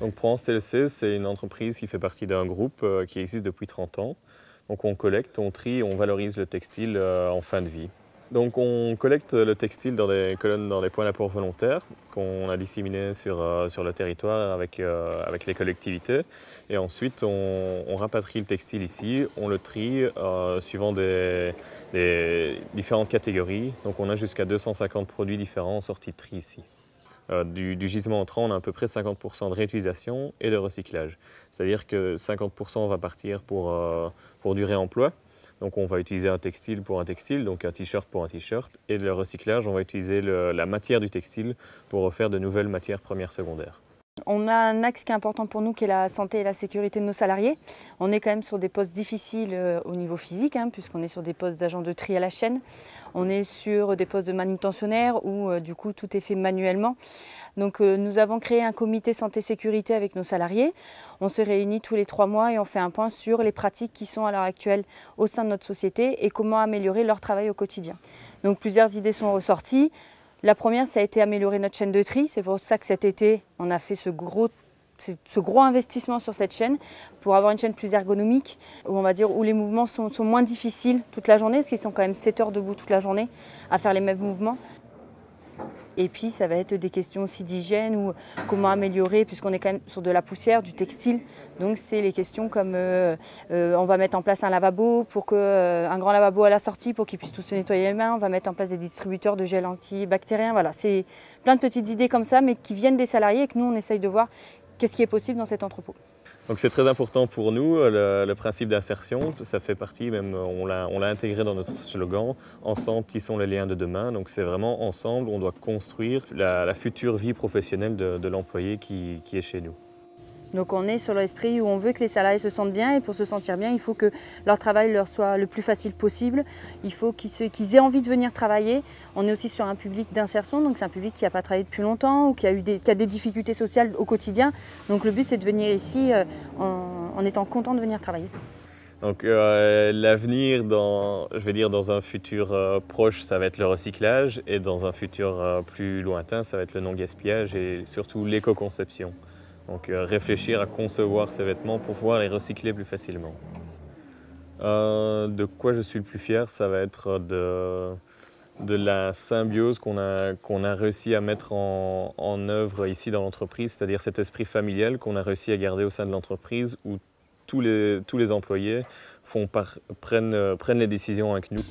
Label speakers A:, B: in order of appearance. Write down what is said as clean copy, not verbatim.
A: Donc Provence TLC, c'est une entreprise qui fait partie d'un groupe qui existe depuis 30 ans. Donc on collecte, on trie, on valorise le textile en fin de vie. Donc on collecte le textile dans des colonnes, dans des points d'apport volontaires qu'on a disséminés sur le territoire avec les collectivités. Et ensuite on rapatrie le textile ici, on le trie suivant des différentes catégories. Donc on a jusqu'à 250 produits différents sortis de tri ici. Du gisement entrant, on a à peu près 50% de réutilisation et de recyclage. C'est-à-dire que 50% va partir pour du réemploi. Donc on va utiliser un textile pour un textile, donc un t-shirt pour un t-shirt. Et le recyclage, on va utiliser la matière du textile pour refaire de nouvelles matières premières secondaires.
B: On a un axe qui est important pour nous qui est la santé et la sécurité de nos salariés. On est quand même sur des postes difficiles au niveau physique, puisqu'on est sur des postes d'agents de tri à la chaîne. On est sur des postes de manutentionnaires où du coup tout est fait manuellement. Donc nous avons créé un comité santé-sécurité avec nos salariés. On se réunit tous les 3 mois et on fait un point sur les pratiques qui sont à l'heure actuelle au sein de notre société et comment améliorer leur travail au quotidien. Donc plusieurs idées sont ressorties. La première, ça a été améliorer notre chaîne de tri. C'est pour ça que cet été, on a fait ce gros investissement sur cette chaîne pour avoir une chaîne plus ergonomique, où les mouvements sont moins difficiles toute la journée, parce qu'ils sont quand même 7 heures debout toute la journée à faire les mêmes mouvements. Et puis ça va être des questions aussi d'hygiène ou comment améliorer, puisqu'on est quand même sur de la poussière, du textile. Donc c'est les questions comme on va mettre en place un lavabo, un grand lavabo à la sortie pour qu'ils puissent tous se nettoyer les mains. On va mettre en place des distributeurs de gel antibactérien. Voilà, c'est plein de petites idées comme ça, mais qui viennent des salariés et que nous on essaye de voir qu'est-ce qui est possible dans cet entrepôt.
A: Donc c'est très important pour nous, le principe d'insertion, ça fait partie, même on l'a intégré dans notre slogan, ensemble tissons les liens de demain. Donc c'est vraiment ensemble, on doit construire la future vie professionnelle de l'employé qui est chez nous.
B: Donc on est sur l'esprit où on veut que les salariés se sentent bien, et pour se sentir bien, il faut que leur travail leur soit le plus facile possible. Il faut qu'ils aient envie de venir travailler. On est aussi sur un public d'insertion, donc c'est un public qui n'a pas travaillé depuis longtemps ou qui a des difficultés sociales au quotidien. Donc le but c'est de venir ici en étant content de venir travailler.
A: Donc l'avenir, dans un futur proche, ça va être le recyclage, et dans un futur plus lointain, ça va être le non-gaspillage et surtout l'éco-conception. Donc réfléchir à concevoir ces vêtements pour pouvoir les recycler plus facilement. De quoi je suis le plus fier, ça va être de la symbiose qu'on a réussi à mettre en œuvre ici dans l'entreprise, c'est-à-dire cet esprit familial qu'on a réussi à garder au sein de l'entreprise où tous les employés prennent les décisions avec nous.